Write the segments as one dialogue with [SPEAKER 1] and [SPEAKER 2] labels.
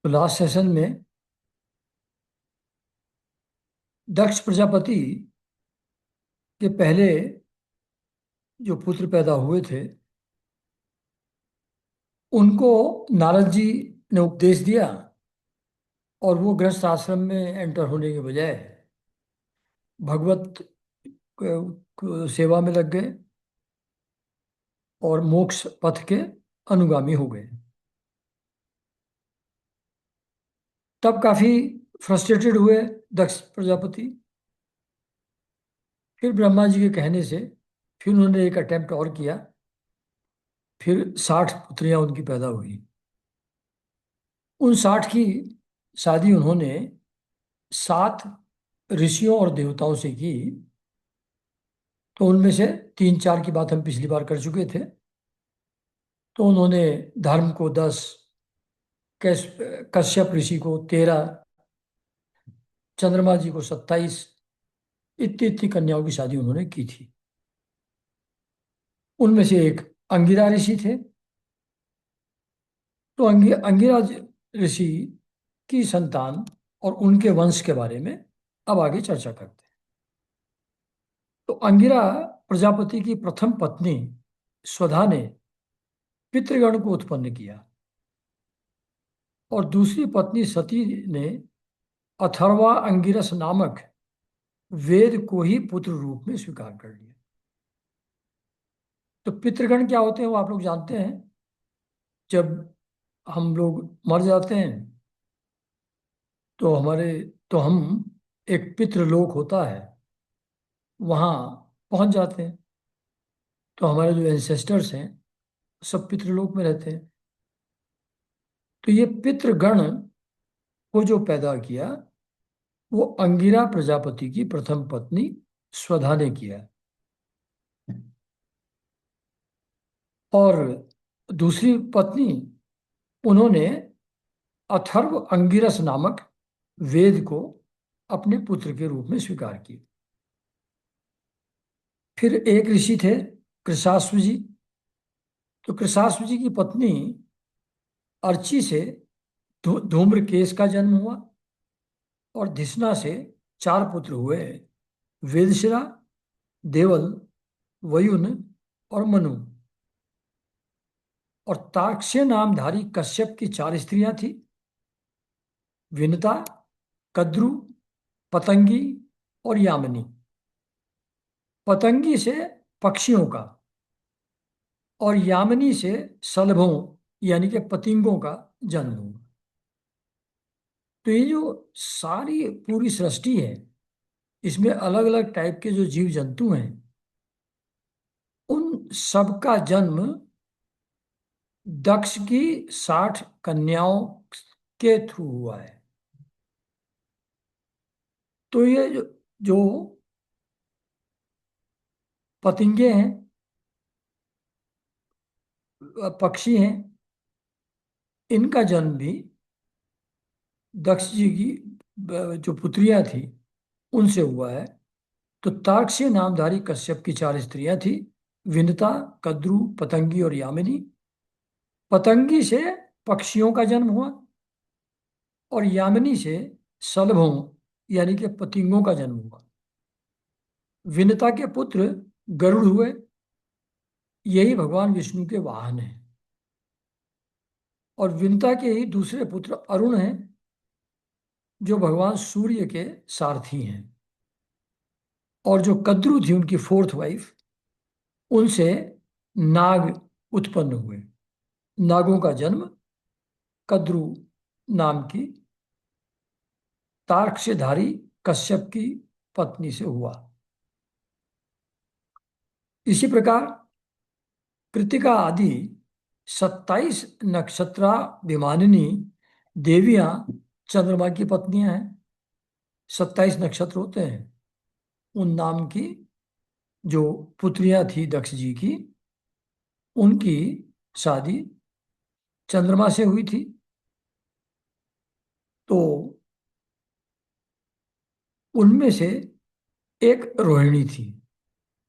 [SPEAKER 1] तो last session में दक्ष प्रजापति के पहले जो पुत्र पैदा हुए थे उनको नारद जी ने उपदेश दिया और वो गृहस्थ आश्रम में एंटर होने के बजाय भगवत सेवा में लग गए और मोक्ष पथ के अनुगामी हो गए। तब काफी फ्रस्ट्रेटेड हुए दक्ष प्रजापति। फिर ब्रह्मा जी के कहने से फिर उन्होंने एक अटेम्प्ट और किया। फिर 60 पुत्रियां उनकी पैदा हुई। उन 60 की शादी उन्होंने 7 ऋषियों और देवताओं से की। तो उनमें से 3-4 की बात हम पिछली बार कर चुके थे। तो उन्होंने धर्म को 10, कश्यप ऋषि को 13, चंद्रमा जी को 27, इतनी इतनी कन्याओं की शादी उन्होंने की थी। उनमें से एक अंगिरा ऋषि थे। तो अंगिरा ऋषि की संतान और उनके वंश के बारे में अब आगे चर्चा करते हैं। तो अंगिरा प्रजापति की प्रथम पत्नी स्वधा ने पितृगण को उत्पन्न किया और दूसरी पत्नी सती ने अथर्वा अंगिरस नामक वेद को ही पुत्र रूप में स्वीकार कर लिया। तो पितृगण क्या होते हैं वो आप लोग जानते हैं। जब हम लोग मर जाते हैं तो हम एक पितृलोक होता है, वहाँ पहुंच जाते हैं। तो हमारे जो एंसेस्टर्स हैं सब पितृलोक में रहते हैं। तो ये पितृगण को जो पैदा किया वो अंगिरा प्रजापति की प्रथम पत्नी स्वधा ने किया। और दूसरी पत्नी उन्होंने अथर्व अंगिरस नामक वेद को अपने पुत्र के रूप में स्वीकार किया। फिर एक ऋषि थे कृशाश्व जी। तो कृशाश्व जी की पत्नी अर्ची से धूम्रकेश का जन्म हुआ और धिषणा से 4 पुत्र हुए, वेदशिरा, देवल, वयुन और मनु। और तार्क्ष्य नामधारी कश्यप की 4 स्त्रियां थी, विनता, कद्रु, पतंगी और यामिनी। पतंगी से पक्षियों का और यामिनी से शलभों यानी कि पतिंगों का जन्म हुआ। तो ये जो सारी पूरी सृष्टि है इसमें अलग अलग टाइप के जो जीव जंतु हैं उन सबका जन्म दक्ष की 60 कन्याओं के थ्रू हुआ है। तो ये जो पतंगे हैं, पक्षी हैं, इनका जन्म भी दक्ष जी की जो पुत्रियां थी उनसे हुआ है। तो तार्क्ष्य नामधारी कश्यप की 4 स्त्रियां थी, विनता, कद्रु, पतंगी और यामिनी। पतंगी से पक्षियों का जन्म हुआ और यामिनी से शलभों यानी कि पतिंगों का जन्म हुआ। विनता के पुत्र गरुड़ हुए, यही भगवान विष्णु के वाहन हैं। और विनता के ही दूसरे पुत्र अरुण हैं जो भगवान सूर्य के सारथी हैं। और जो कद्रु थी उनकी 4th वाइफ, उनसे नाग उत्पन्न हुए। नागों का जन्म कद्रु नाम की तार्क्ष्यधारी कश्यप की पत्नी से हुआ। इसी प्रकार कृतिका आदि 27 नक्षत्राभिमानिनी देवियां चंद्रमा की पत्नियां हैं। 27 नक्षत्र होते हैं, उन नाम की जो पुत्रियां थी दक्ष जी की, उनकी शादी चंद्रमा से हुई थी। तो उनमें से एक रोहिणी थी।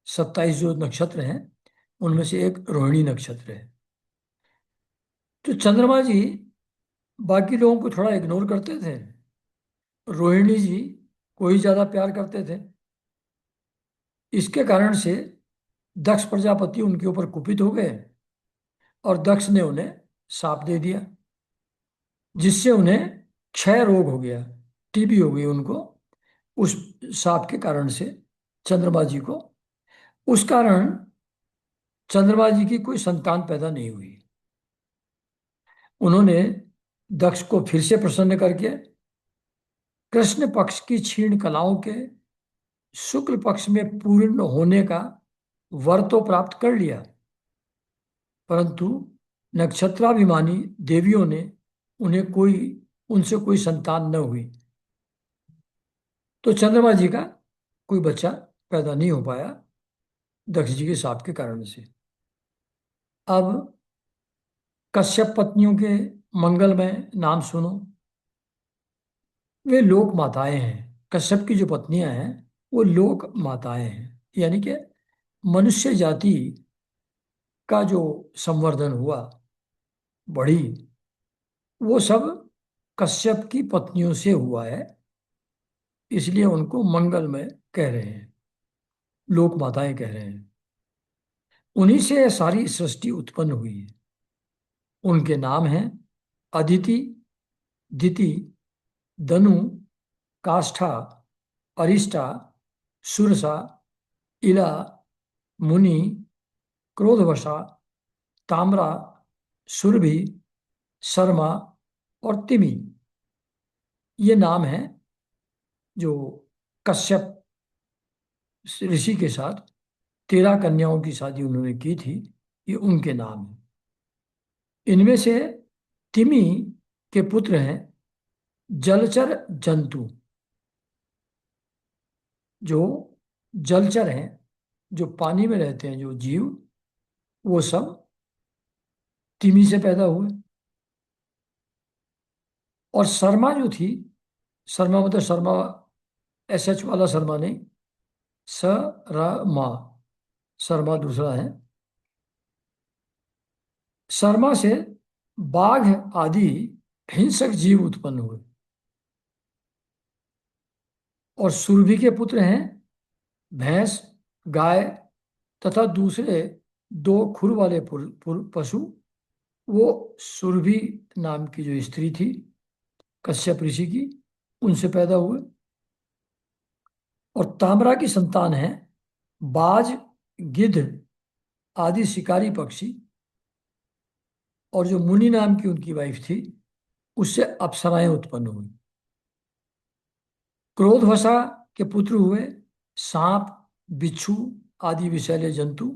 [SPEAKER 1] 27 जो नक्षत्र हैं उनमें से एक रोहिणी नक्षत्र है। तो चंद्रमा जी बाकी लोगों को थोड़ा इग्नोर करते थे। रोहिणी जी को ही ज्यादा प्यार करते थे। इसके कारण से दक्ष प्रजापति उनके ऊपर कुपित हो गए और दक्ष ने उन्हें शाप दे दिया, जिससे उन्हें क्षय रोग हो गया, टीबी हो गई उनको, उस शाप के कारण से, चंद्रमा जी को। उस कारण चंद्रमा जी की कोई संतान पैदा नहीं हुई। उन्होंने दक्ष को फिर से प्रसन्न करके कृष्ण पक्ष की क्षीण कलाओं के शुक्ल पक्ष में पूर्ण होने का वर तो प्राप्त कर लिया, परंतु नक्षत्राभिमानी देवियों ने उन्हें कोई उनसे कोई संतान न हुई, तो चंद्रमा जी का कोई बच्चा पैदा नहीं हो पाया दक्ष जी के शाप के कारण से। अब कश्यप पत्नियों के मंगलमय नाम सुनो। वे लोक माताएं हैं। कश्यप की जो पत्नियां हैं वो लोक माताएं हैं, यानी कि मनुष्य जाति का जो संवर्धन हुआ, बढ़ी, वो सब कश्यप की पत्नियों से हुआ है, इसलिए उनको मंगलमय कह रहे हैं, लोक माताएं कह रहे हैं। उन्हीं से यह सारी सृष्टि उत्पन्न हुई है। उनके नाम हैं अदिति, दिति, दनु, काष्ठा, अरिष्टा, सुरसा, इला, मुनि, क्रोधवशा, ताम्रा, सुरभि, शर्मा और तिमि। ये नाम हैं जो कश्यप ऋषि के साथ 13 कन्याओं की शादी उन्होंने की थी, ये उनके नाम हैं। इनमें से तिमि के पुत्र हैं जलचर जंतु, जो जलचर हैं, जो पानी में रहते हैं जो जीव, वो सब तिमि से पैदा हुए। और शर्मा जो थी, शर्मा मतलब शर्मा एस एच वाला शर्मा नहीं, स र मा, शर्मा दूसरा है। शर्मा से बाघ आदि हिंसक जीव उत्पन्न हुए। और सुरभि के पुत्र हैं भैंस, गाय तथा दूसरे 2 खुर वाले पशु। वो सुरभि नाम की जो स्त्री थी कश्यप ऋषि की, उनसे पैदा हुए। और ताम्रा की संतान है बाज, गिद्ध आदि शिकारी पक्षी। और जो मुनि नाम की उनकी वाइफ थी, उससे अप्सराएं उत्पन्न हुई। क्रोधवशा के पुत्र हुए सांप, बिच्छू आदि विषैले जंतु।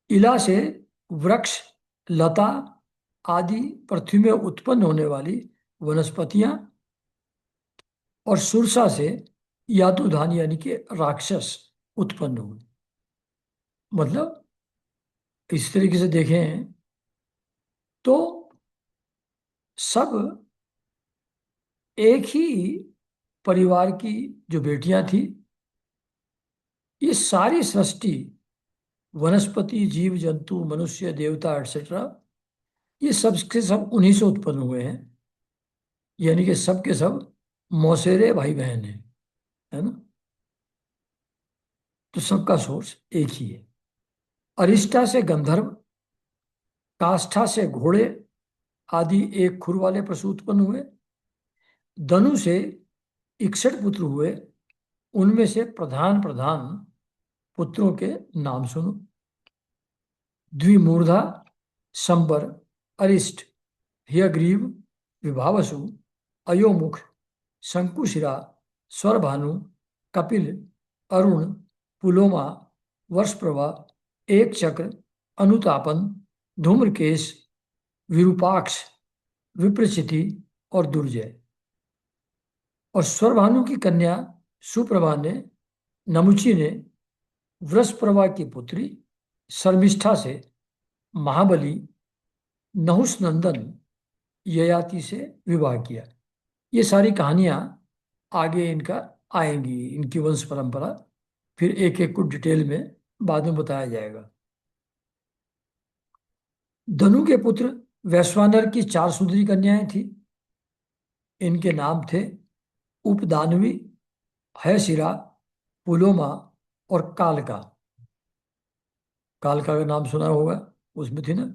[SPEAKER 1] इला से वृक्ष, लता आदि पृथ्वी में उत्पन्न होने वाली वनस्पतियां। और सुरसा से यातुधान यानी कि राक्षस उत्पन्न हुए। मतलब इस तरीके से देखें तो सब एक ही परिवार की जो बेटियां थी। ये सारी सृष्टि, वनस्पति, जीव जंतु, मनुष्य, देवता एटसेट्रा, ये सब के सब उन्हीं से उत्पन्न हुए हैं, यानी कि सब के सब मौसेरे भाई बहन हैं, है ना। तो सबका सोर्स एक ही है। अरिष्टा से गंधर्व, काष्ठा से घोड़े आदि 1 खुर वाले पशु उत्पन्न हुए। धनु से 61 पुत्र हुए। उनमें से प्रधान प्रधान पुत्रों के नाम सुनो। द्विमूर्धा, संबर, अरिष्ट, हयग्रीव, विभावसु, अयोमुख, शंकुशिरा, स्वरभानु, कपिल, अरुण, पुलोमा, वर्षप्रभा, एक चक्र, अनुतापन, धूम्रकेश, विरूपाक्ष, विप्रचिति और दुर्जय। और स्वरभानु की कन्या सुप्रभा ने, नमुची ने वृषप्रभा की पुत्री शर्मिष्ठा से महाबली नहुस नंदन ययाति से विवाह किया। ये सारी कहानियां आगे इनका आएंगी, इनकी वंश परंपरा, फिर एक एक को डिटेल में बाद में बताया जाएगा। धनु के पुत्र वैश्वानर की 4 सुंदरी कन्याएं थी। इनके नाम थे उपदानवी, हयशिरा, पुलोमा और कालका। कालका का नाम सुना होगा, उसमें थी ना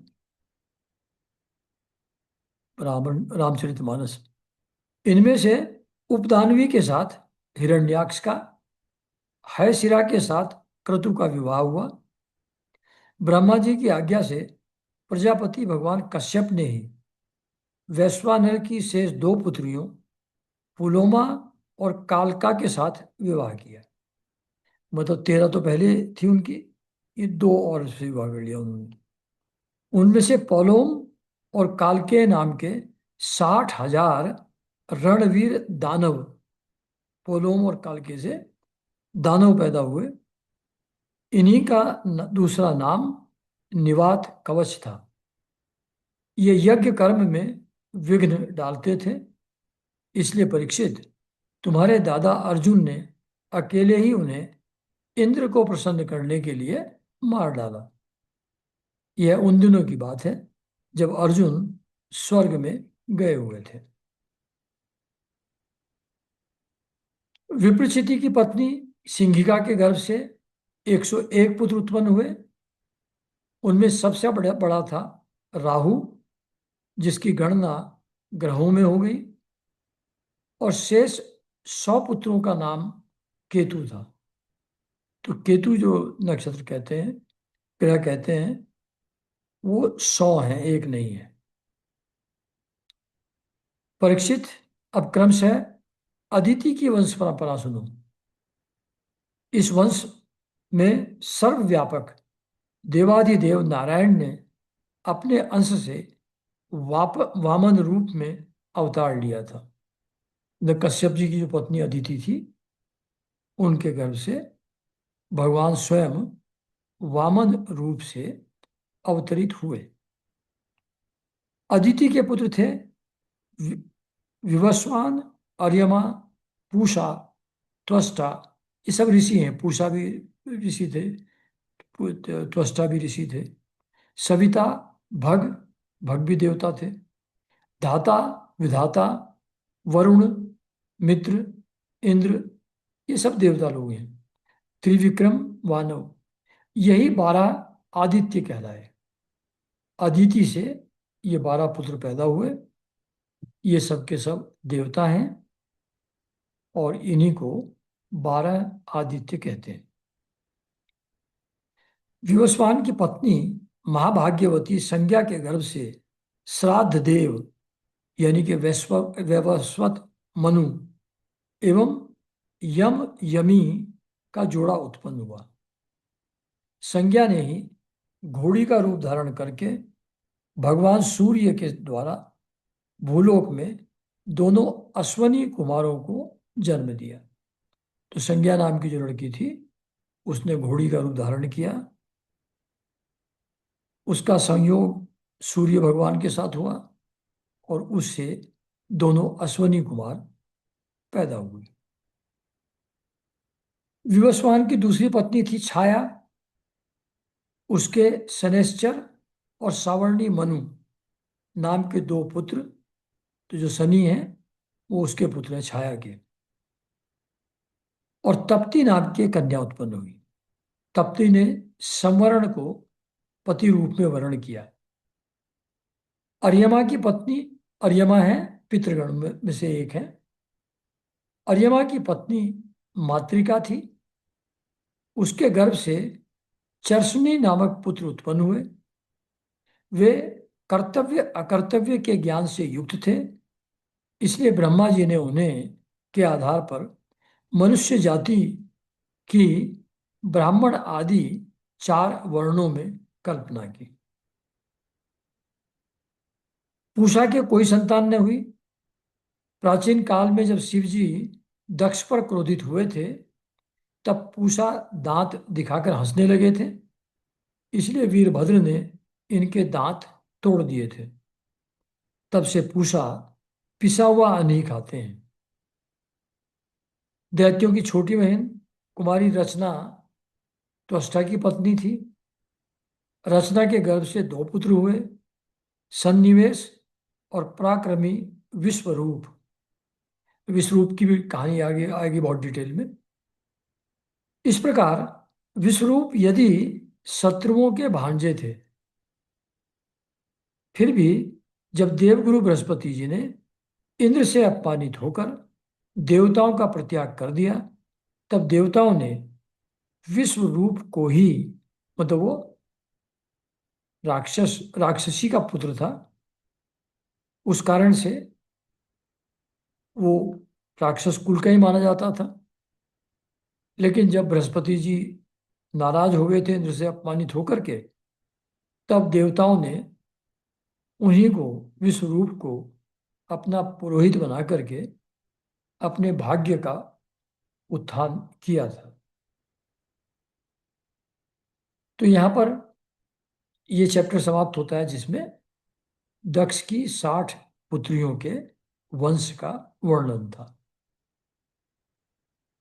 [SPEAKER 1] रामचरितमानस। इनमें से उपदानवी के साथ हिरण्याक्ष का, हयशिरा के साथ क्रतु का विवाह हुआ। ब्रह्मा जी की आज्ञा से प्रजापति भगवान कश्यप ने ही वैश्वानर की शेष 2 पुत्रियों पुलोमा और कालका के साथ विवाह किया। मतलब 13 तो पहले थी उनकी, ये 2 और से विवाह कर लिया उन्होंने। उनमें से पोलोम और कालके नाम के 60,000 रणवीर दानव, पोलोम और कालके से दानव पैदा हुए। इन्हीं का दूसरा नाम निवात कवच था। ये यज्ञ कर्म में विघ्न डालते थे, इसलिए परीक्षित, तुम्हारे दादा अर्जुन ने अकेले ही उन्हें इंद्र को प्रसन्न करने के लिए मार डाला। यह उन दिनों की बात है जब अर्जुन स्वर्ग में गए हुए थे। विप्रचिति की पत्नी सिंघिका के गर्भ से 101 पुत्र उत्पन्न हुए। उनमें सबसे बड़ा बड़ा था राहु, जिसकी गणना ग्रहों में हो गई, और शेष 100 पुत्रों का नाम केतु था। तो केतु जो नक्षत्र कहते हैं, ग्रह कहते हैं, वो 100 हैं, एक नहीं है। परीक्षित, अब क्रमशः अदिति की वंश परंपरा सुनो। इस वंश में सर्वव्यापक देवाधिदेव नारायण ने अपने अंश से वामन रूप में अवतार लिया था। न कश्यप जी की जो पत्नी अदिति थी, उनके गर्भ से भगवान स्वयं वामन रूप से अवतरित हुए। अदिति के पुत्र थे वि- विवस्वान, अर्यमा, पूषा, त्वष्टा। ये सब ऋषि हैं। पूषा भी ऋषि थे, त्वष्टा भी ऋषि थे। सविता, भग, भग भी देवता थे। धाता, विधाता, वरुण, मित्र, इंद्र, ये सब देवता लोग हैं। त्रिविक्रम, वानव, यही 12 आदित्य कहलाए। अदिति से ये 12 पुत्र पैदा हुए। ये सब के सब देवता हैं और इन्हीं को 12 आदित्य कहते हैं। विवस्वान की पत्नी महाभाग्यवती संज्ञा के गर्भ से श्राद्ध देव, यानी कि वैवस्वत मनु एवं यम यमी का जोड़ा उत्पन्न हुआ। संज्ञा ने ही घोड़ी का रूप धारण करके भगवान सूर्य के द्वारा भूलोक में दोनों अश्वनी कुमारों को जन्म दिया। तो संज्ञा नाम की जो लड़की थी, उसने घोड़ी का रूप धारण किया। उसका संयोग सूर्य भगवान के साथ हुआ और उससे दोनों अश्वनी कुमार पैदा हुए। विवस्वान की दूसरी पत्नी थी छाया। उसके शनैश्चर और सावर्णी मनु नाम के 2 पुत्र, तो जो शनि हैं वो उसके पुत्र हैं छाया के। और तप्ती नाम की एक कन्या उत्पन्न हुई। तप्ती ने संवरण को पति रूप में वर्ण किया। अर्यमा की पत्नी, अर्यमा है पितृगण में से एक है। अर्यमा की पत्नी मातृका थी। उसके गर्भ से चर्षणी नामक पुत्र उत्पन्न हुए। वे कर्तव्य अकर्तव्य के ज्ञान से युक्त थे, इसलिए ब्रह्मा जी ने उन्हें के आधार पर मनुष्य जाति की ब्राह्मण आदि 4 वर्णों में कल्पना की। पूषा के कोई संतान न हुई। प्राचीन काल में जब शिव जी दक्ष पर क्रोधित हुए थे, तब पूषा दांत दिखाकर हंसने लगे थे, इसलिए वीरभद्र ने इनके दांत तोड़ दिए थे। तब से पूषा पिसा हुआ अन्न ही खाते हैं। दैत्यों की छोटी बहन कुमारी रचना त्वष्टा की पत्नी थी। रचना के गर्भ से 2 पुत्र हुए। सन्निवेश और पराक्रमी विश्वरूप। विश्वरूप की भी कहानी आगे आएगी बहुत डिटेल में। इस प्रकार विश्वरूप यदि शत्रुओं के भांजे थे, फिर भी जब देवगुरु बृहस्पति जी ने इंद्र से अपमानित होकर देवताओं का परित्याग कर दिया, तब देवताओं ने विश्वरूप को ही, मतलब वो राक्षसी का पुत्र था, उस कारण से वो राक्षस कुल का ही माना जाता था। लेकिन जब बृहस्पति जी नाराज हो गए थे इंद्र से अपमानित होकर के, तब देवताओं ने उन्हीं को, विश्वरूप को, अपना पुरोहित बना करके अपने भाग्य का उत्थान किया था। तो यहाँ पर ये चैप्टर समाप्त होता है, जिसमें दक्ष की 60 पुत्रियों के वंश का वर्णन था।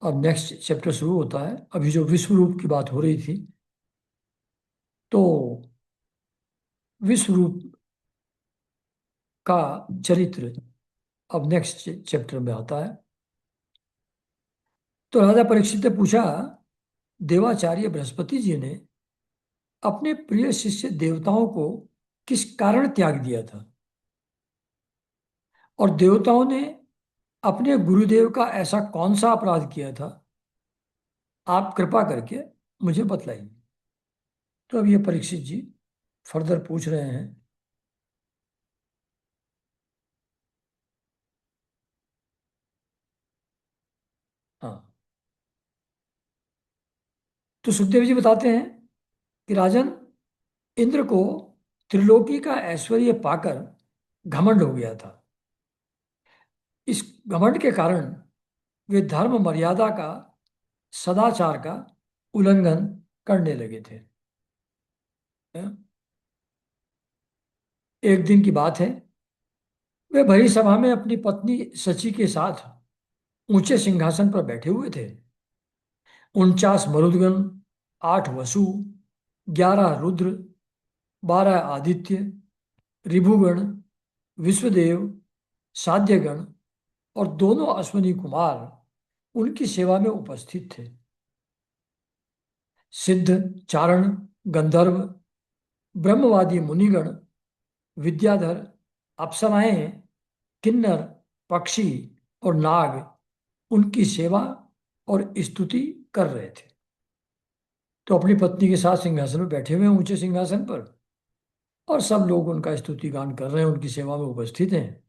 [SPEAKER 1] अब नेक्स्ट चैप्टर शुरू होता है। अभी जो विश्वरूप की बात हो रही थी, तो विश्वरूप का चरित्र अब नेक्स्ट चैप्टर में आता है। तो राजा परीक्षित ने पूछा, देवाचार्य बृहस्पति जी ने अपने प्रिय शिष्य देवताओं को किस कारण त्याग दिया था, और देवताओं ने अपने गुरुदेव का ऐसा कौन सा अपराध किया था, आप कृपा करके मुझे बतलाइए। तो अब ये परीक्षित जी फर्दर पूछ रहे हैं। हाँ, तो सुखदेव जी बताते हैं कि राजन, इंद्र को त्रिलोकी का ऐश्वर्य पाकर घमंड हो गया था। इस घमंड के कारण वे धर्म मर्यादा का, सदाचार का उल्लंघन करने लगे थे। एक दिन की बात है, वे भरी सभा में अपनी पत्नी शची के साथ ऊंचे सिंहासन पर बैठे हुए थे। 49 मरुदगण, 8 वसु, 11 रुद्र, 12 आदित्य, रिभुगण, विश्वदेव, साध्यगण और दोनों अश्विनी कुमार उनकी सेवा में उपस्थित थे। सिद्ध, चारण, गंधर्व, ब्रह्मवादी मुनिगण, विद्याधर, अप्सराएं, किन्नर, पक्षी और नाग उनकी सेवा और स्तुति कर रहे थे। तो अपनी पत्नी के साथ सिंहासन में बैठे हुए हैं, ऊंचे सिंहासन पर, और सब लोग उनका स्तुति गान कर रहे हैं, उनकी सेवा में उपस्थित हैं।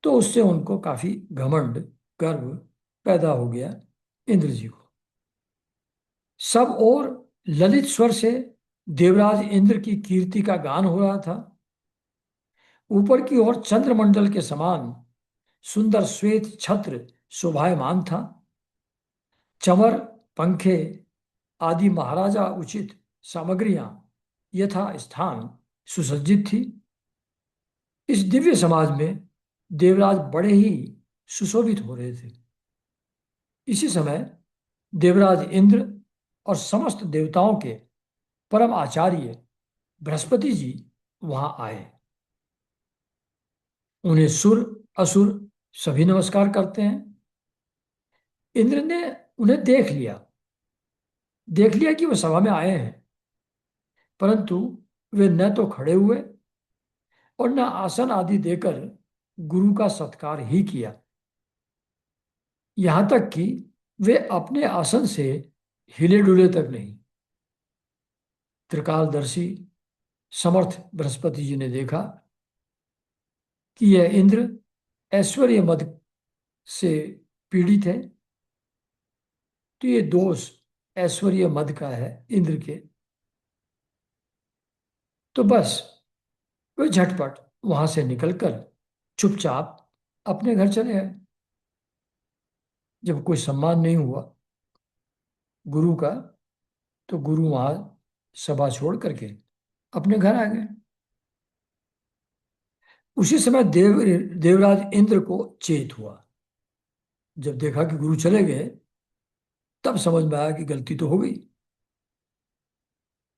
[SPEAKER 1] तो उससे उनको काफी घमंड, गर्व पैदा हो गया इंद्र जी को। सब और ललित स्वर से देवराज इंद्र की कीर्ति का गान हो रहा था। ऊपर की ओर चंद्रमंडल के समान सुंदर श्वेत छत्र शोभायमान था। चमर, पंखे आदि महाराजा उचित सामग्रियां यथा स्थान सुसज्जित थी। इस दिव्य समाज में देवराज बड़े ही सुशोभित हो रहे थे। इसी समय देवराज इंद्र और समस्त देवताओं के परम आचार्य बृहस्पति जी वहां आए। उन्हें सुर, असुर सभी नमस्कार करते हैं। इंद्र ने उन्हें देख लिया कि वह सभा में आए हैं, परंतु वे न तो खड़े हुए और न आसन आदि देकर गुरु का सत्कार ही किया। यहां तक कि वे अपने आसन से हिले डुले तक नहीं। त्रिकालदर्शी समर्थ बृहस्पति जी ने देखा कि यह इंद्र ऐश्वर्य मद से पीड़ित है, तो ये दोष ऐश्वर्य मद का है इंद्र के। तो बस वे झटपट वहां से निकलकर चुपचाप अपने घर चले आए। जब कोई सम्मान नहीं हुआ गुरु का, तो गुरु वहां सभा छोड़ करके अपने घर आ गए। उसी समय देवराज इंद्र को चेत हुआ। जब देखा कि गुरु चले गए, तब समझ में आया कि गलती तो हो गई।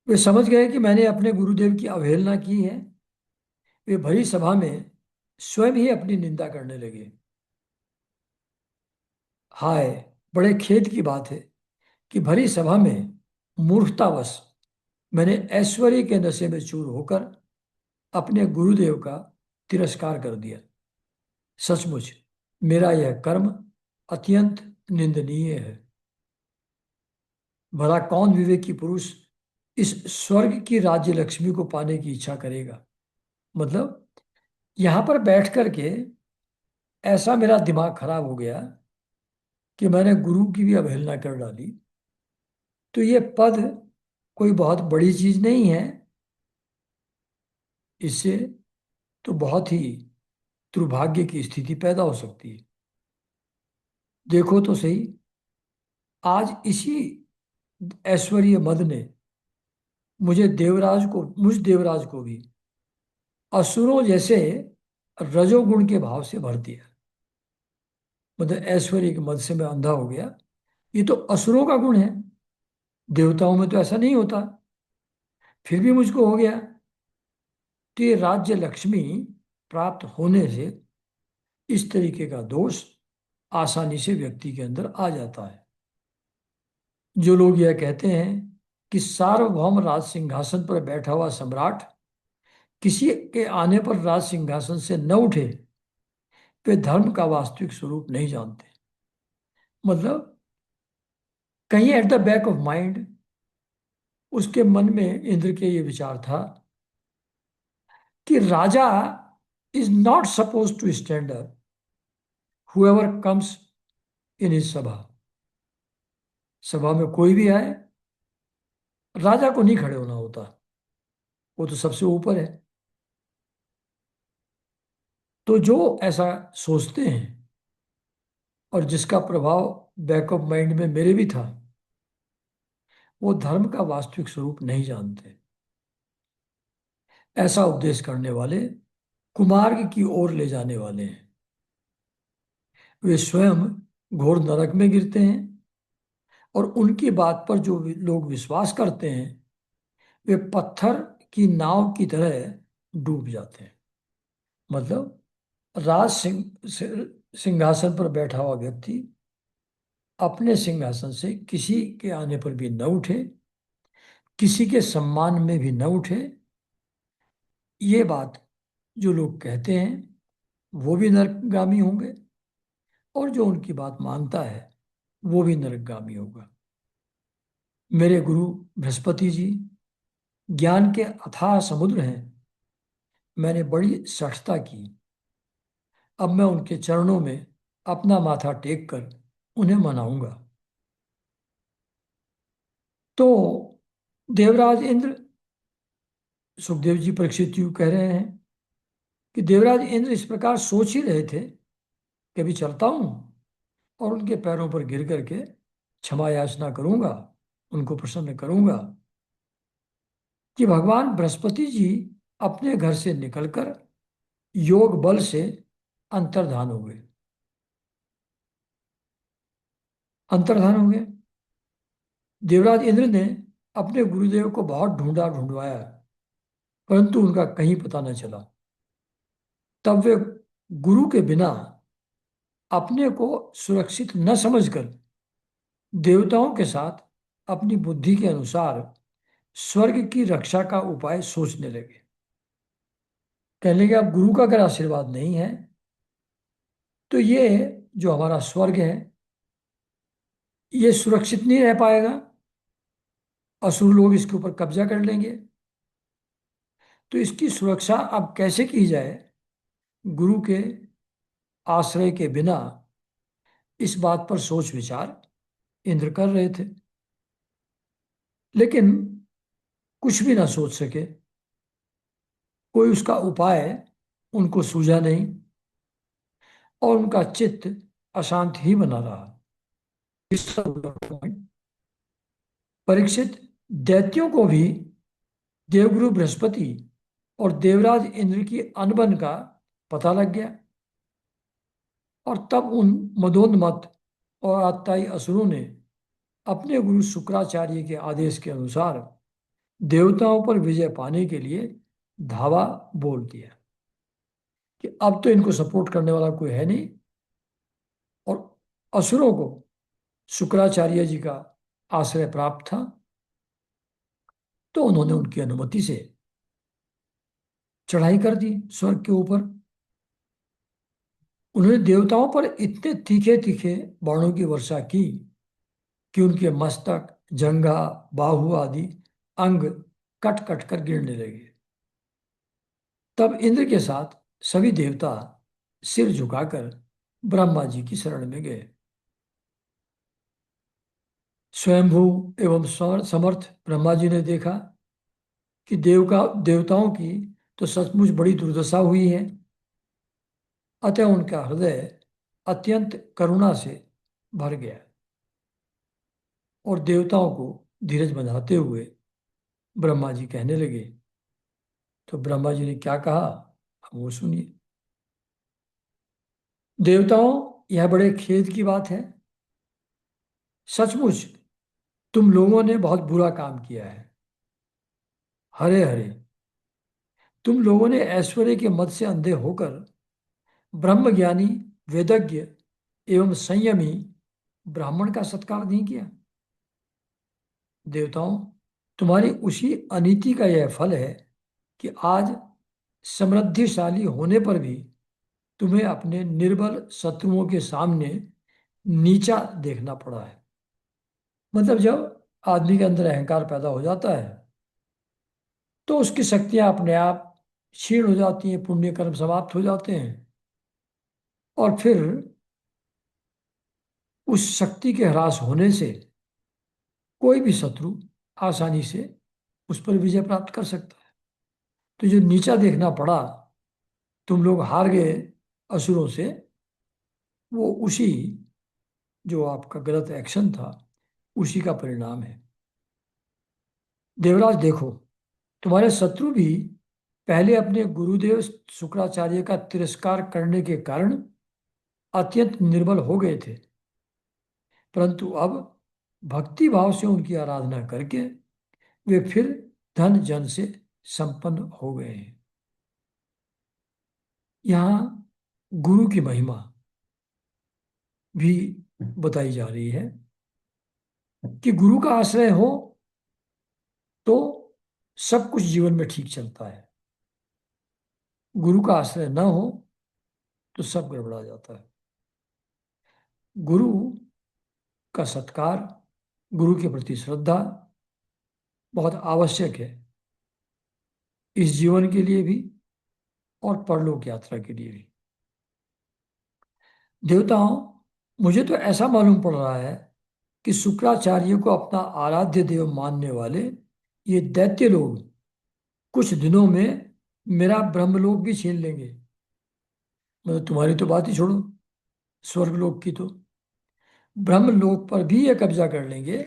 [SPEAKER 1] वे समझ गए कि मैंने अपने गुरुदेव की अवहेलना की है, वे भरी सभा में स्वयं ही अपनी निंदा करने लगे। हाय, बड़े खेद की बात है कि भरी सभा में मूर्खतावश मैंने ऐश्वर्य के नशे में चूर होकर अपने गुरुदेव का तिरस्कार कर दिया। सचमुच मेरा यह कर्म अत्यंत निंदनीय है। भला कौन विवेकी पुरुष इस स्वर्ग की राज्य लक्ष्मी को पाने की इच्छा करेगा। मतलब यहां पर बैठ करके ऐसा मेरा दिमाग खराब हो गया कि मैंने गुरु की भी अवहेलना कर डाली। तो ये पद कोई बहुत बड़ी चीज नहीं है। इससे तो बहुत ही दुर्भाग्य की स्थिति पैदा हो सकती है। देखो तो सही, आज इसी ऐश्वर्य मद ने मुझ देवराज को भी असुरों जैसे रजोगुण के भाव से भर दिया। मतलब ऐश्वर्य के मद से मैं अंधा हो गया। ये तो असुरों का गुण है, देवताओं में तो ऐसा नहीं होता, फिर भी मुझको हो गया। तो ये राज्य लक्ष्मी प्राप्त होने से इस तरीके का दोष आसानी से व्यक्ति के अंदर आ जाता है। जो लोग यह कहते हैं कि सार्वभौम राज सिंहासन पर बैठा हुआ सम्राट किसी के आने पर राज सिंहासन से न उठे, वे धर्म का वास्तविक स्वरूप नहीं जानते। मतलब कहीं at the back of mind उसके मन में इंद्र के ये विचार था कि राजा is not suppose to stand up whoever comes in his सभा। सभा में कोई भी आए, राजा को नहीं खड़े होना होता, वो तो सबसे ऊपर है। तो जो ऐसा सोचते हैं और जिसका प्रभाव बैक ऑफ माइंड में मेरे भी था, वो धर्म का वास्तविक स्वरूप नहीं जानते। ऐसा उपदेश करने वाले कुमार्ग की ओर ले जाने वाले हैं। वे स्वयं घोर नरक में गिरते हैं और उनकी बात पर जो लोग विश्वास करते हैं वे पत्थर की नाव की तरह डूब जाते हैं। मतलब सिंहासन पर बैठा हुआ व्यक्ति अपने सिंहासन से किसी के आने पर भी न उठे, किसी के सम्मान में भी न उठे। ये बात जो लोग कहते हैं वो भी नरकगामी होंगे, और जो उनकी बात मानता है वो भी नरकगामी होगा। मेरे गुरु बृहस्पति जी ज्ञान के अथाह समुद्र हैं। मैंने बड़ी सठता की। अब मैं उनके चरणों में अपना माथा टेक कर उन्हें मनाऊंगा। तो देवराज इंद्र, सुखदेव जी परीक्षित जी को कह रहे हैं कि देवराज इंद्र इस प्रकार सोच ही रहे थे कि अभी चलता हूं और उनके पैरों पर गिर करके क्षमा याचना करूंगा, उनको प्रसन्न करूंगा कि भगवान बृहस्पति जी अपने घर से निकलकर योग बल से अंतर्धान हो गए। अंतर्धान हो गए। देवराज इंद्र ने अपने गुरुदेव को बहुत ढूंढा ढूंढवाया, परंतु उनका कहीं पता न चला। तब वे गुरु के बिना अपने को सुरक्षित न समझकर देवताओं के साथ अपनी बुद्धि के अनुसार स्वर्ग की रक्षा का उपाय सोचने लगे। कहने लगे अब गुरु का अगर आशीर्वाद नहीं है तो ये जो हमारा स्वर्ग है ये सुरक्षित नहीं रह पाएगा, असुर लोग इसके ऊपर कब्जा कर लेंगे। तो इसकी सुरक्षा अब कैसे की जाए, गुरु के आश्रय के बिना, इस बात पर सोच विचार इंद्र कर रहे थे। लेकिन कुछ भी ना सोच सके, कोई उसका उपाय उनको सूझा नहीं और उनका चित्त अशांत ही बना रहा। परीक्षित, दैत्यों को भी देवगुरु बृहस्पति और देवराज इंद्र की अनबन का पता लग गया, और तब उन मदोन्मत्त और आत्ताई असुरों ने अपने गुरु शुक्राचार्य के आदेश के अनुसार देवताओं पर विजय पाने के लिए धावा बोल दिया। कि अब तो इनको सपोर्ट करने वाला कोई है नहीं, और असुरों को शुक्राचार्य जी का आश्रय प्राप्त था, तो उन्होंने उनकी अनुमति से चढ़ाई कर दी स्वर्ग के ऊपर। उन्होंने देवताओं पर इतने तीखे तीखे बाणों की वर्षा की कि उनके मस्तक, जंघा, बाहु आदि अंग कट कट कर गिरने लगे। तब इंद्र के साथ सभी देवता सिर झुकाकर ब्रह्मा जी की शरण में गए। स्वयंभू एवं समर्थ ब्रह्मा जी ने देखा कि देवताओं की तो सचमुच बड़ी दुर्दशा हुई है। अतः उनका हृदय अत्यंत करुणा से भर गया, और देवताओं को धीरज बंधाते हुए ब्रह्मा जी कहने लगे। तो ब्रह्मा जी ने क्या कहा, अब वो सुनिए। देवताओं, यह बड़े खेद की बात है। सचमुच तुम लोगों ने बहुत बुरा काम किया है। हरे हरे, तुम लोगों ने ऐश्वर्य के मद से अंधे होकर ब्रह्मज्ञानी, वेदज्ञ एवं संयमी ब्राह्मण का सत्कार नहीं किया। देवताओं, तुम्हारी उसी अनीति का यह फल है कि आज समृद्धिशाली होने पर भी तुम्हें अपने निर्बल शत्रुओं के सामने नीचा देखना पड़ा है। मतलब जब आदमी के अंदर अहंकार पैदा हो जाता है तो उसकी शक्तियां अपने आप क्षीण हो जाती हैं, पुण्य कर्म समाप्त हो जाते हैं, और फिर उस शक्ति के ह्रास होने से कोई भी शत्रु आसानी से उस पर विजय प्राप्त कर सकता है। तो जो नीचा देखना पड़ा, तुम लोग हार गए असुरों से, वो उसी जो आपका गलत एक्शन था उसी का परिणाम है। देवराज देखो, तुम्हारे शत्रु भी पहले अपने गुरुदेव शुक्राचार्य का तिरस्कार करने के कारण अत्यंत निर्बल हो गए थे, परंतु अब भक्ति भाव से उनकी आराधना करके वे फिर धन जन से संपन्न हो गए हैं। यहाँ गुरु की महिमा भी बताई जा रही है कि गुरु का आश्रय हो तो सब कुछ जीवन में ठीक चलता है, गुरु का आश्रय न हो तो सब गड़बड़ा जाता है। गुरु का सत्कार, गुरु के प्रति श्रद्धा बहुत आवश्यक है, इस जीवन के लिए भी और परलोक यात्रा के लिए भी। देवताओं, मुझे तो ऐसा मालूम पड़ रहा है कि शुक्राचार्य को अपना आराध्य देव मानने वाले ये दैत्य लोग कुछ दिनों में मेरा ब्रह्मलोक भी छीन लेंगे। मतलब तुम्हारी तो बात ही छोड़ो, स्वर्गलोक की तो, ब्रह्मलोक पर भी ये कब्जा कर लेंगे।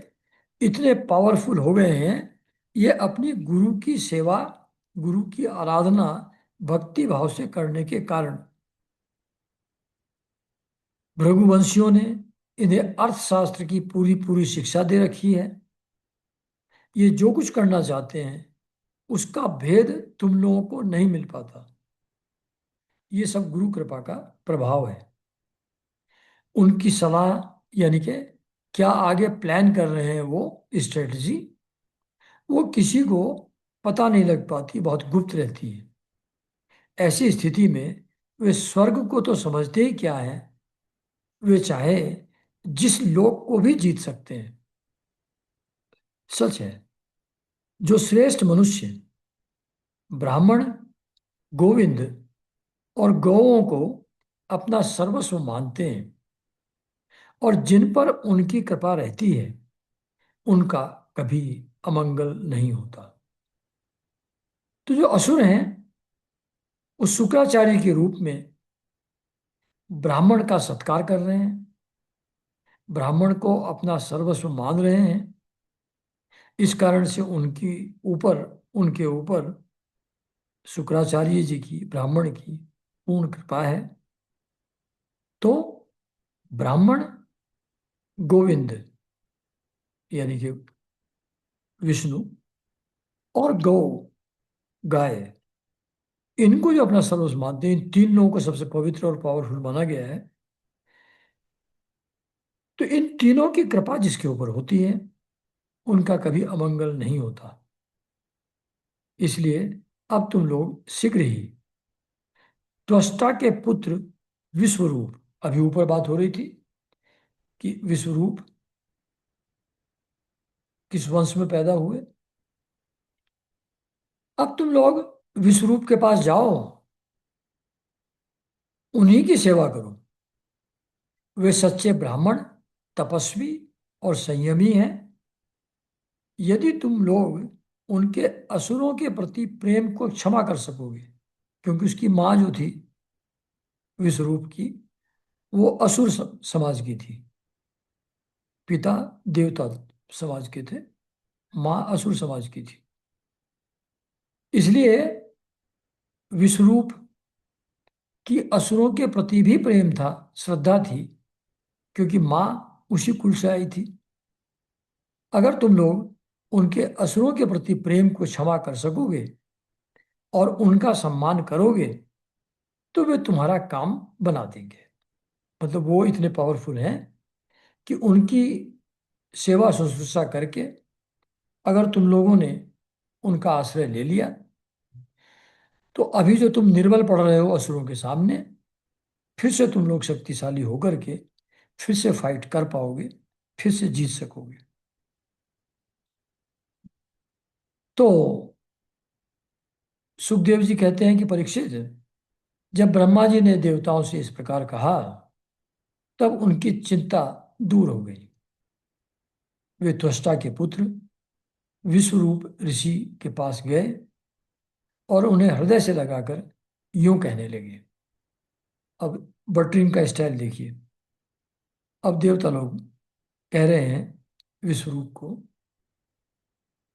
[SPEAKER 1] इतने पावरफुल हो गए हैं ये अपनी गुरु की सेवा, गुरु की आराधना भक्ति भाव से करने के कारण। भृगुवंशियों ने इन्हें अर्थशास्त्र की पूरी पूरी शिक्षा दे रखी है। ये जो कुछ करना चाहते हैं उसका भेद तुम लोगों को नहीं मिल पाता। ये सब गुरु कृपा का प्रभाव है। उनकी सलाह, यानी कि क्या आगे प्लान कर रहे हैं वो स्ट्रेटजी, वो किसी को पता नहीं लग पाती, बहुत गुप्त रहती है। ऐसी स्थिति में वे स्वर्ग को तो समझते ही क्या है, वे चाहे जिस लोक को भी जीत सकते हैं। सच है, जो श्रेष्ठ मनुष्य ब्राह्मण, गोविंद और गौओं को अपना सर्वस्व मानते हैं और जिन पर उनकी कृपा रहती है उनका कभी अमंगल नहीं होता। तो जो असुर हैं उस शुक्राचार्य के रूप में ब्राह्मण का सत्कार कर रहे हैं, ब्राह्मण को अपना सर्वस्व मान रहे हैं। इस कारण से उनके ऊपर शुक्राचार्य जी की, ब्राह्मण की पूर्ण कृपा है। तो ब्राह्मण, गोविंद यानी कि विष्णु, और गौ, गाय, इनको जो अपना सर्वस्व मानते हैं, इन तीन लोगों को सबसे पवित्र और पावरफुल माना गया है। तो इन तीनों की कृपा जिसके ऊपर होती है, उनका कभी अमंगल नहीं होता। इसलिए अब तुम लोग शीघ्र ही त्वष्टा के पुत्र विश्वरूप, अभी ऊपर बात हो रही थी कि विश्वरूप किस वंश में पैदा हुए, अब तुम लोग विश्वरूप के पास जाओ, उन्हीं की सेवा करो। वे सच्चे ब्राह्मण, तपस्वी और संयमी हैं। यदि तुम लोग उनके असुरों के प्रति प्रेम को क्षमा कर सकोगे, क्योंकि उसकी माँ जो थी विश्वरूप की, वो असुर समाज की थी, पिता देवता समाज के थे, माँ असुर समाज की थी। इसलिए विश्वरूप की असुरों के प्रति भी प्रेम था, श्रद्धा थी, क्योंकि माँ उसी कुल से आई थी। अगर तुम लोग उनके असुरों के प्रति प्रेम को क्षमा कर सकोगे और उनका सम्मान करोगे, तो वे तुम्हारा काम बना देंगे। मतलब वो इतने पावरफुल हैं कि उनकी सेवा शुश्रूषा करके अगर तुम लोगों ने उनका आश्रय ले लिया, तो अभी जो तुम निर्बल पड़ रहे हो असुरों के सामने, फिर से तुम लोग शक्तिशाली होकर के फिर से फाइट कर पाओगे, फिर से जीत सकोगे। तो सुखदेव जी कहते हैं कि परीक्षित, जब ब्रह्मा जी ने देवताओं से इस प्रकार कहा, तब उनकी चिंता दूर हो गई। वे त्वष्टा के पुत्र विश्वरूप ऋषि के पास गए और उन्हें हृदय से लगाकर यूं कहने लगे। अब बटरिंग का स्टाइल देखिए। अब देवता लोग कह रहे हैं विश्वरूप को,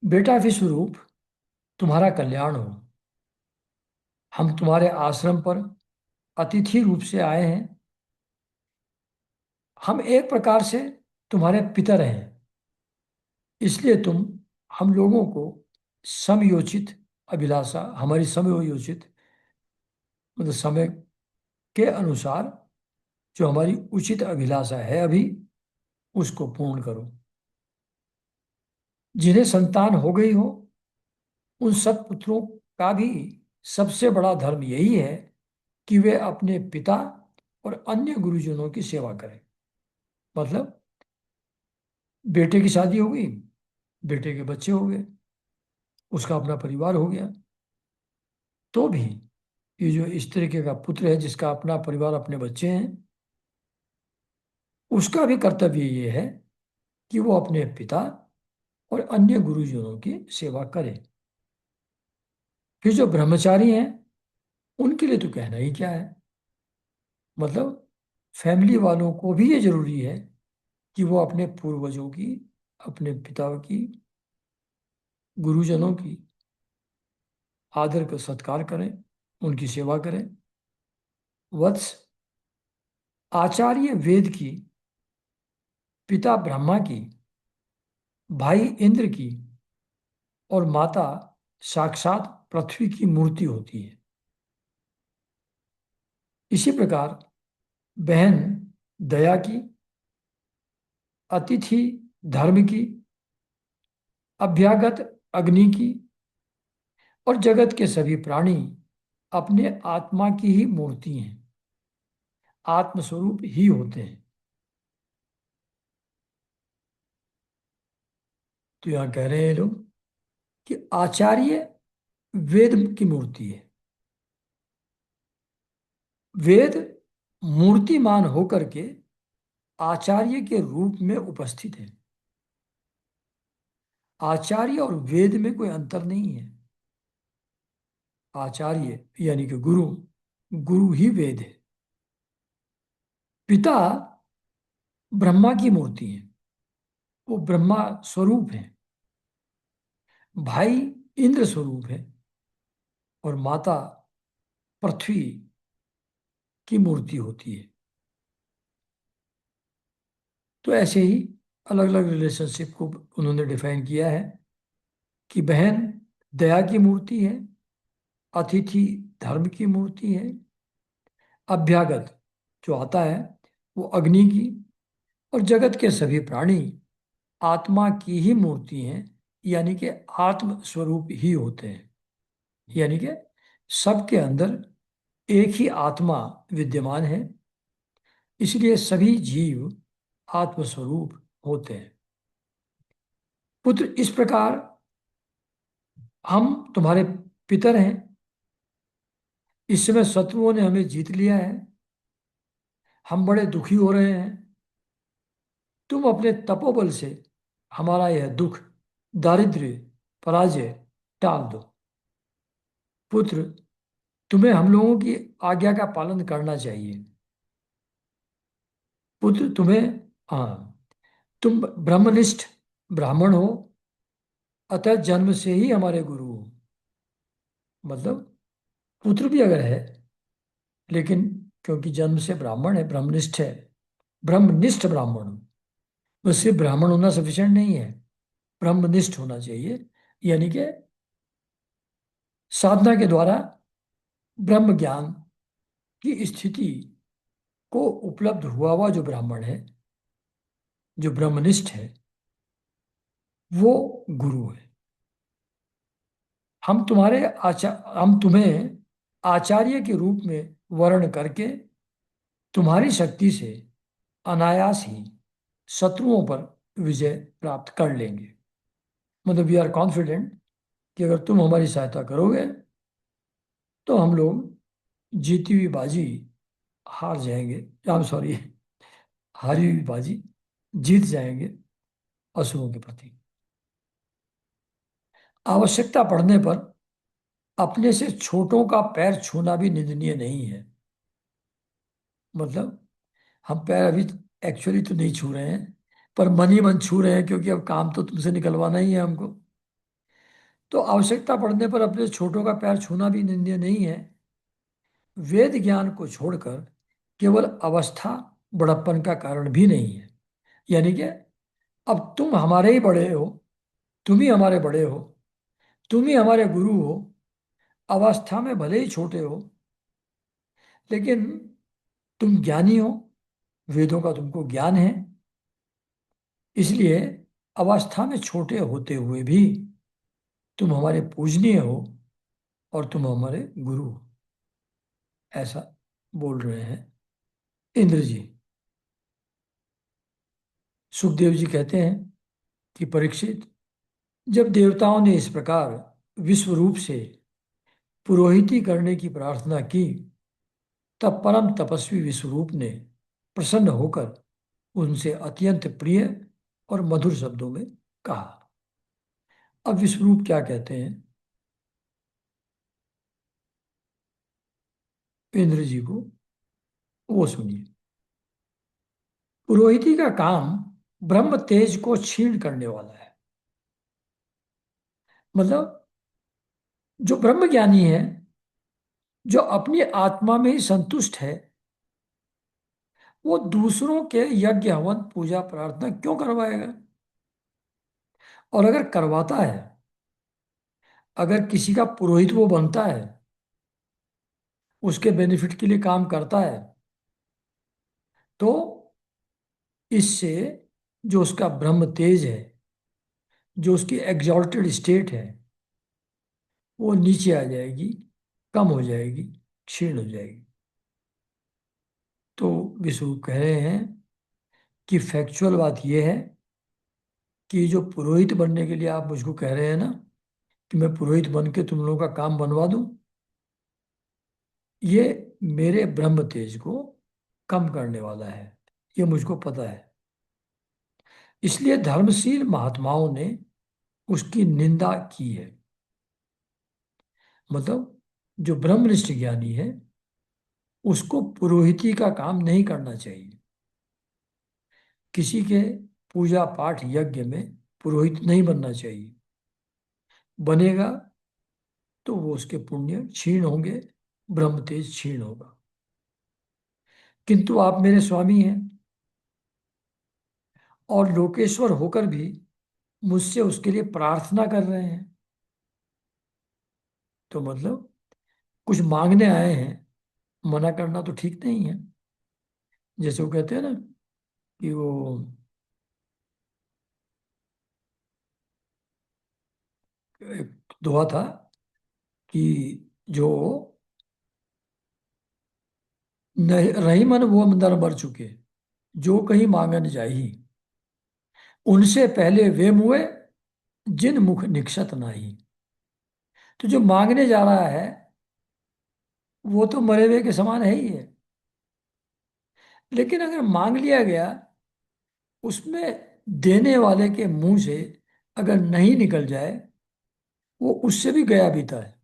[SPEAKER 1] बेटा विश्वरूप, तुम्हारा कल्याण हो। हम तुम्हारे आश्रम पर अतिथि रूप से आए हैं। हम एक प्रकार से तुम्हारे पितर हैं, इसलिए तुम हम लोगों को समयोचित अभिलाषा, हमारी समयोचित मतलब समय के अनुसार जो हमारी उचित अभिलाषा है अभी, उसको पूर्ण करो। जिन्हें संतान हो गई हो, उन सत्पुत्रों का भी सबसे बड़ा धर्म यही है कि वे अपने पिता और अन्य गुरुजनों की सेवा करें। मतलब बेटे की शादी हो गई, बेटे के बच्चे हो गए, उसका अपना परिवार हो गया, तो भी ये जो इस तरीके का पुत्र है जिसका अपना परिवार, अपने बच्चे हैं, उसका भी कर्तव्य ये है कि वो अपने पिता और अन्य गुरुजनों की सेवा करे। फिर जो ब्रह्मचारी हैं, उनके लिए तो कहना ही क्या है। मतलब फैमिली वालों को भी ये जरूरी है कि वो अपने पूर्वजों की, अपने पिता की, गुरुजनों की आदर का सत्कार करें, उनकी सेवा करें। वत्स, आचार्य वेद की, पिता ब्रह्मा की, भाई इंद्र की और माता साक्षात पृथ्वी की मूर्ति होती है। इसी प्रकार बहन दया की, अतिथि धर्म की, अभ्यागत अग्नि की और जगत के सभी प्राणी अपने आत्मा की ही मूर्ति हैं, आत्मस्वरूप ही होते हैं। तो यहां कह रहे हैं लोग कि आचार्य वेद की मूर्ति है। वेद मूर्तिमान होकर के आचार्य के रूप में उपस्थित है। आचार्य और वेद में कोई अंतर नहीं है। आचार्य यानी कि गुरु, गुरु ही वेद है। पिता ब्रह्मा की मूर्ति है, वो ब्रह्मा स्वरूप है। भाई इंद्र स्वरूप है और माता पृथ्वी की मूर्ति होती है। तो ऐसे ही अलग अलग रिलेशनशिप को उन्होंने डिफाइन किया है कि बहन दया की मूर्ति है, अतिथि धर्म की मूर्ति है। अभ्यागत जो आता है वो अग्नि की। और जगत के सभी प्राणी आत्मा की ही मूर्ति हैं, यानी कि आत्म स्वरूप ही होते हैं। यानी कि सबके अंदर एक ही आत्मा विद्यमान है, इसलिए सभी जीव आत्मस्वरूप होते हैं। पुत्र, इस प्रकार हम तुम्हारे पितर हैं। इस समय शत्रुओं ने हमें जीत लिया है, हम बड़े दुखी हो रहे हैं। तुम अपने तपोबल से हमारा यह दुख, दारिद्र्य, पराजय टाल दो। पुत्र, तुम्हें हम लोगों की आज्ञा का पालन करना चाहिए। पुत्र तुम्हें, हाँ, तुम ब्रह्मनिष्ठ ब्राह्मण हो, अतः जन्म से ही हमारे गुरु हो। मतलब पुत्र भी अगर है, लेकिन क्योंकि जन्म से ब्राह्मण है, ब्रह्मनिष्ठ है, ब्रह्मनिष्ठ ब्राह्मण हो। बस सिर्फ ब्राह्मण होना सफिशिएंट नहीं है, ब्रह्मनिष्ठ होना चाहिए। यानी कि साधना के द्वारा ब्रह्म ज्ञान की स्थिति को उपलब्ध हुआ हुआ जो ब्राह्मण है, जो ब्रह्मनिष्ठ है, वो गुरु है। हम तुम्हें आचार्य के रूप में वर्ण करके तुम्हारी शक्ति से अनायास ही शत्रुओं पर विजय प्राप्त कर लेंगे। मतलब वी आर कॉन्फिडेंट कि अगर तुम हमारी सहायता करोगे तो हम लोग जीती हुई बाजी हार जाएंगे। आई एम सॉरी, हारी हुई बाजी जीत जाएंगे असुरों के प्रति। आवश्यकता पड़ने पर अपने से छोटों का पैर छूना भी निंदनीय नहीं है। मतलब हम पैर अभी एक्चुअली तो नहीं छू रहे हैं, पर मन ही मन छू रहे हैं, क्योंकि अब काम तो तुमसे निकलवाना ही है हमको। तो आवश्यकता पड़ने पर अपने छोटों का पैर छूना भी निंदनीय नहीं है। वेद ज्ञान को छोड़कर केवल अवस्था बड़प्पन का कारण भी नहीं है। यानी कि अब तुम हमारे ही बड़े हो, तुम ही हमारे बड़े हो, तुम ही हमारे गुरु हो। अवस्था में भले ही छोटे हो, लेकिन तुम ज्ञानी हो, वेदों का तुमको ज्ञान है। इसलिए अवस्था में छोटे होते हुए भी तुम हमारे पूजनीय हो और तुम हमारे गुरु हो। ऐसा बोल रहे हैं इंद्र जी। सुखदेव जी कहते हैं कि परीक्षित, जब देवताओं ने इस प्रकार विश्व रूप से पुरोहिती करने की प्रार्थना की, तब परम तपस्वी विश्वरूप ने प्रसन्न होकर उनसे अत्यंत प्रिय और मधुर शब्दों में कहा। अब विश्वरूप क्या कहते हैं इंद्र जी को, वो सुनिए। पुरोहिती का काम ब्रह्म तेज को क्षीण करने वाला है। मतलब जो ब्रह्म ज्ञानी है, जो अपनी आत्मा में ही संतुष्ट है, वो दूसरों के यज्ञ हवन पूजा प्रार्थना क्यों करवाएगा? और अगर करवाता है, अगर किसी का पुरोहित वो बनता है, उसके बेनिफिट के लिए काम करता है, तो इससे जो उसका ब्रह्म तेज है, जो उसकी एग्जॉल्टेड स्टेट है, वो नीचे आ जाएगी, कम हो जाएगी, क्षीण हो जाएगी। तो विष्णु कह रहे हैं कि फैक्चुअल बात यह है कि जो पुरोहित बनने के लिए आप मुझको कह रहे हैं ना, कि मैं पुरोहित बन के तुम लोगों का काम बनवा दूं, ये मेरे ब्रह्म तेज को कम करने वाला है, ये मुझको पता है। इसलिए धर्मशील महात्माओं ने उसकी निंदा की है। मतलब जो ब्रह्मनिष्ठ ज्ञानी है, उसको पुरोहिती का काम नहीं करना चाहिए। किसी के पूजा पाठ यज्ञ में पुरोहित नहीं बनना चाहिए। बनेगा तो वो उसके पुण्य क्षीण होंगे, ब्रह्म तेज क्षीण होगा। किंतु आप मेरे स्वामी हैं और लोकेश्वर होकर भी मुझसे उसके लिए प्रार्थना कर रहे हैं, तो मतलब कुछ मांगने आए हैं, मना करना तो ठीक नहीं है। जैसे वो कहते हैं ना कि वो एक दुआ था कि जो नहीं रही मन वो अंदर मर चुके, जो कहीं मांगन जाही, उनसे पहले वे मुए, जिन मुख निक्षत नाही। तो जो मांगने जा रहा है वो तो मरे हुए के समान है ही है। लेकिन अगर मांग लिया गया, उसमें देने वाले के मुंह से अगर नहीं निकल जाए, वो उससे भी गया बीता है।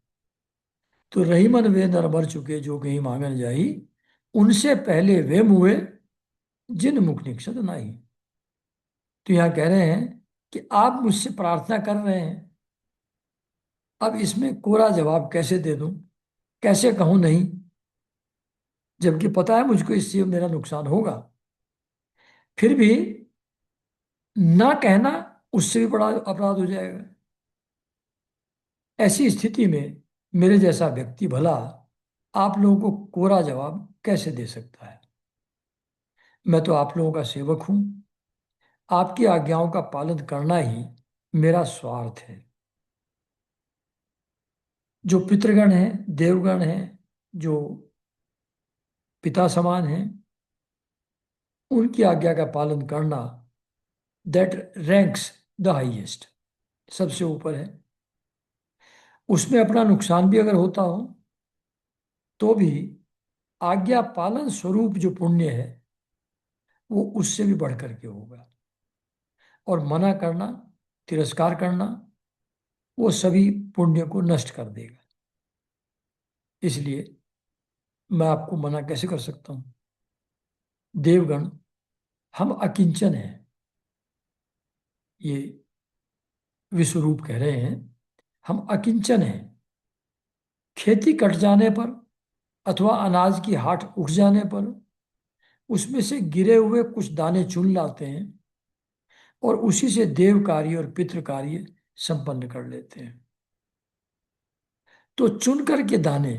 [SPEAKER 1] तो रही मन वे नर मर चुके, जो कहीं मांगन जाई, उनसे पहले वे मुए, जिन मुख निक्षत नाही। तो यहाँ कह रहे हैं कि आप मुझसे प्रार्थना कर रहे हैं, अब इसमें कोरा जवाब कैसे दे दूं, कैसे कहूं नहीं, जबकि पता है मुझको इससे मेरा नुकसान होगा। फिर भी ना कहना उससे भी बड़ा अपराध हो जाएगा। ऐसी स्थिति में मेरे जैसा व्यक्ति भला आप लोगों को कोरा जवाब कैसे दे सकता है। मैं तो आप लोगों का सेवक हूं। आपकी आज्ञाओं का पालन करना ही मेरा स्वार्थ है। जो पितृगण हैं, देवगण हैं, जो पिता समान हैं, उनकी आज्ञा का पालन करना, दैट रैंक्स द हाईएस्ट, सबसे ऊपर है। उसमें अपना नुकसान भी अगर होता हो तो भी आज्ञा पालन स्वरूप जो पुण्य है वो उससे भी बढ़ करके होगा। और मना करना, तिरस्कार करना, वो सभी पुण्य को नष्ट कर देगा। इसलिए मैं आपको मना कैसे कर सकता हूं। देवगण, हम अकिंचन हैं, ये विश्वरूप कह रहे हैं। हम अकिंचन हैं। खेती कट जाने पर अथवा अनाज की हाट उठ जाने पर उसमें से गिरे हुए कुछ दाने चुन लाते हैं और उसी से देव कार्य और पितृ कार्य संपन्न कर लेते हैं। तो चुन करके दाने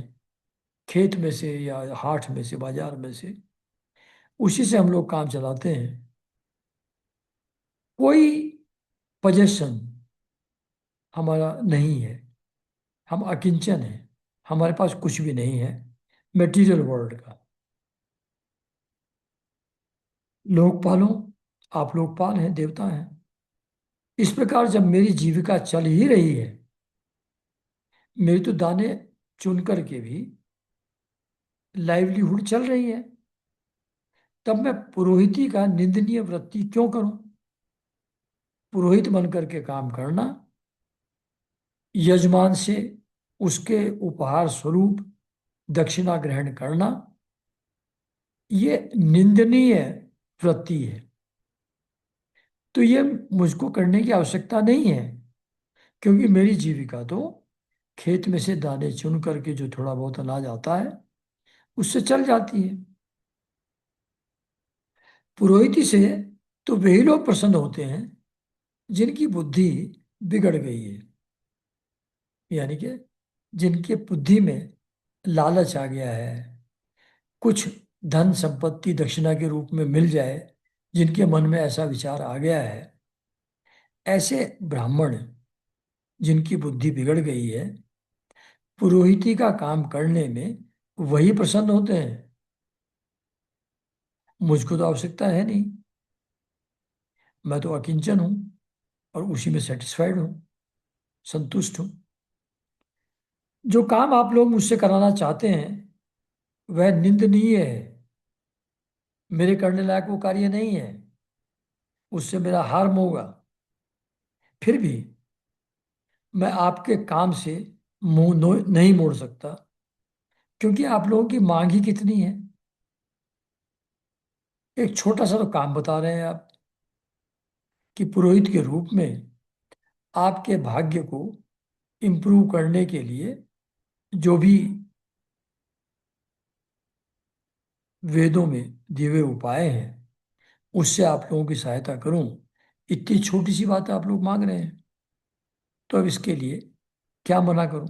[SPEAKER 1] खेत में से या हाट में से, बाजार में से, उसी से हम लोग काम चलाते हैं। कोई पोजेशन हमारा नहीं है। हम अकिंचन हैं। हमारे पास कुछ भी नहीं है मेटीरियल वर्ल्ड का। लोकपालों, आप लोकपाल हैं, देवता हैं। इस प्रकार जब मेरी जीविका चल ही रही है, मेरी तो दाने चुन करके भी लाइवलीहुड चल रही है, तब मैं पुरोहिती का निंदनीय वृत्ति क्यों करूं। पुरोहित बन करके काम करना, यजमान से उसके उपहार स्वरूप दक्षिणा ग्रहण करना, ये निंदनीय वृत्ति है। तो ये मुझको करने की आवश्यकता नहीं है, क्योंकि मेरी जीविका तो खेत में से दाने चुन करके जो थोड़ा बहुत अनाज आता है उससे चल जाती है। पुरोहिती से तो वही लोग प्रसन्न होते हैं जिनकी बुद्धि बिगड़ गई है, यानी कि जिनके बुद्धि में लालच आ गया है, कुछ धन संपत्ति दक्षिणा के रूप में मिल जाए, जिनके मन में ऐसा विचार आ गया है। ऐसे ब्राह्मण जिनकी बुद्धि बिगड़ गई है, पुरोहिती का काम करने में वही प्रसन्न होते हैं। मुझको तो आवश्यकता है नहीं। मैं तो अकिंचन हूं और उसी में सेटिस्फाइड हूं, संतुष्ट हूं। जो काम आप लोग मुझसे कराना चाहते हैं वह निंदनीय है। मेरे करने लायक वो कार्य नहीं है, उससे मेरा हार्म होगा। फिर भी मैं आपके काम से नहीं मोड़ सकता, क्योंकि आप लोगों की मांग ही कितनी है। एक छोटा सा तो काम बता रहे हैं आप कि पुरोहित के रूप में आपके भाग्य को इम्प्रूव करने के लिए जो भी वेदों में दिए हुए उपाय हैं उससे आप लोगों की सहायता करूं। इतनी छोटी सी बात आप लोग मांग रहे हैं, तो अब इसके लिए क्या मना करूं।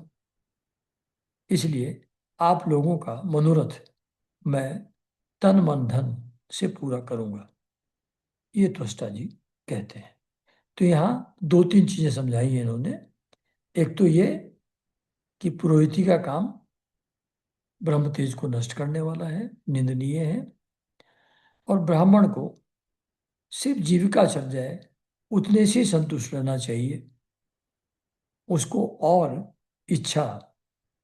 [SPEAKER 1] इसलिए आप लोगों का मनोरथ मैं तन मन धन से पूरा करूंगा, ये त्वष्टा जी कहते हैं। तो यहाँ दो तीन चीजें समझाई हैं इन्होंने। एक तो ये कि पुरोहिती का काम ब्रह्म तेज को नष्ट करने वाला है, निंदनीय है, और ब्राह्मण को सिर्फ जीविका चल जाए उतने से संतुष्ट रहना चाहिए। उसको और इच्छा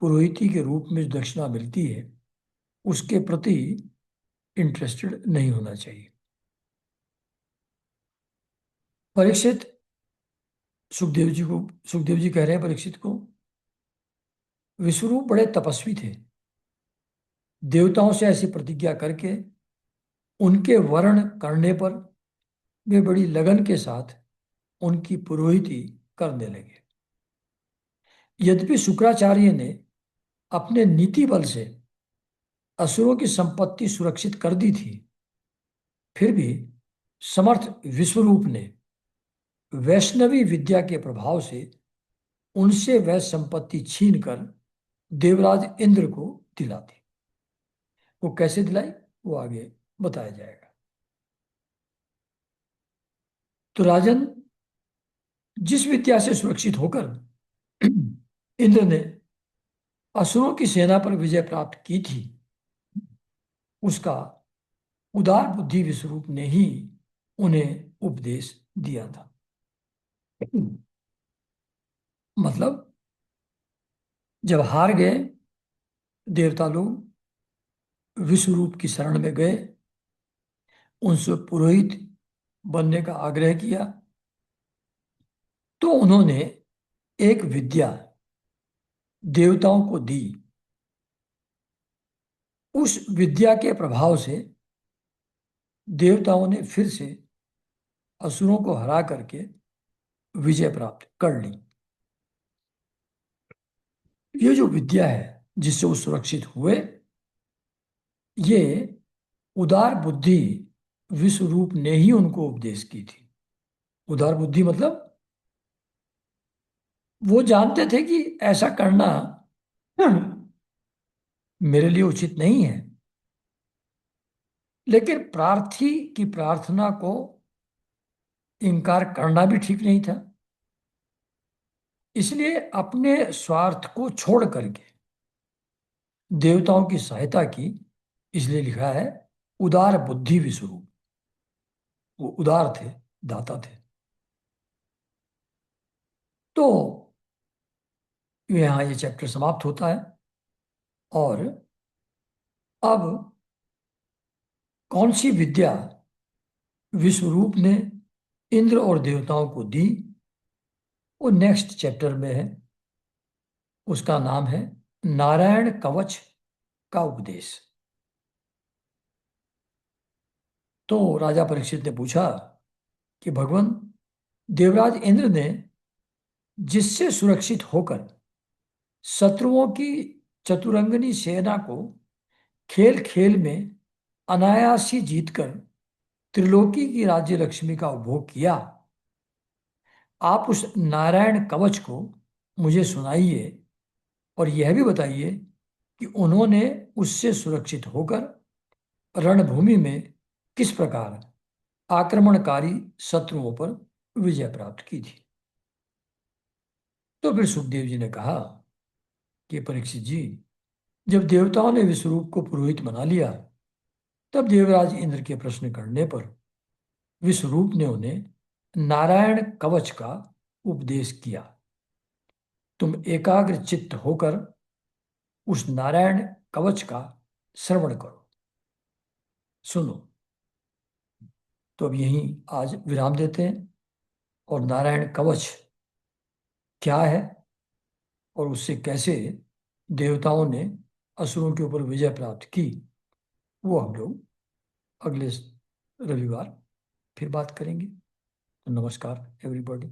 [SPEAKER 1] पुरोहिती के रूप में जो दक्षिणा मिलती है उसके प्रति इंटरेस्टेड नहीं होना चाहिए। परीक्षित सुखदेव जी को सुखदेव जी कह रहे हैं परीक्षित को, विश्वरूप बड़े तपस्वी थे। देवताओं से ऐसी प्रतिज्ञा करके उनके वर्ण करने पर वे बड़ी लगन के साथ उनकी पुरोहिती करने लगे। यद्यपि शुक्राचार्य ने अपने नीति बल से असुरों की संपत्ति सुरक्षित कर दी थी, फिर भी समर्थ विश्वरूप ने वैष्णवी विद्या के प्रभाव से उनसे वह संपत्ति छीनकर देवराज इंद्र को दिला दी। वो कैसे दिलाई वो आगे बताया जाएगा। तो राजन, जिस विद्या से सुरक्षित होकर इंद्र ने असुरों की सेना पर विजय प्राप्त की थी, उसका उदार बुद्धि विश्वरूप ने ही उन्हें उपदेश दिया था। मतलब जब हार गए देवता लोग, विश्वरूप की शरण में गए, उनसे पुरोहित बनने का आग्रह किया, तो उन्होंने एक विद्या देवताओं को दी। उस विद्या के प्रभाव से देवताओं ने फिर से असुरों को हरा करके विजय प्राप्त कर ली। ये जो विद्या है जिससे वो सुरक्षित हुए, ये उदार बुद्धि विश्वरूप ने ही उनको उपदेश की थी। उदार बुद्धि मतलब वो जानते थे कि ऐसा करना मेरे लिए उचित नहीं है, लेकिन प्रार्थी की प्रार्थना को इनकार करना भी ठीक नहीं था। इसलिए अपने स्वार्थ को छोड़ करके देवताओं की सहायता की। इसलिए लिखा है उदार बुद्धि विश्वरूप। वो उदार थे, दाता थे। तो यहाँ ये चैप्टर समाप्त होता है। और अब कौन सी विद्या विश्वरूप ने इंद्र और देवताओं को दी, वो नेक्स्ट चैप्टर में है। उसका नाम है नारायण कवच का उपदेश। तो राजा परीक्षित ने पूछा कि भगवान, देवराज इंद्र ने जिससे सुरक्षित होकर शत्रुओं की चतुरंगनी सेना को खेल खेल में अनायास ही जीतकर त्रिलोकी की राज्य लक्ष्मी का उपभोग किया, आप उस नारायण कवच को मुझे सुनाइए और यह भी बताइए कि उन्होंने उससे सुरक्षित होकर रणभूमि में किस प्रकार आक्रमणकारी शत्रुओं पर विजय प्राप्त की थी। तो फिर सुखदेव जी ने कहा कि परीक्षित जी, जब देवताओं ने विश्वरूप को पुरोहित बना लिया, तब देवराज इंद्र के प्रश्न करने पर विश्वरूप ने उन्हें नारायण कवच का उपदेश किया। तुम एकाग्र चित्त होकर उस नारायण कवच का श्रवण करो, सुनो। तो अब यहीं आज विराम देते हैं, और नारायण कवच क्या है और उससे कैसे देवताओं ने असुरों के ऊपर विजय प्राप्त की, वो हम लोग अगले रविवार फिर बात करेंगे। तो नमस्कार एवरीबॉडी।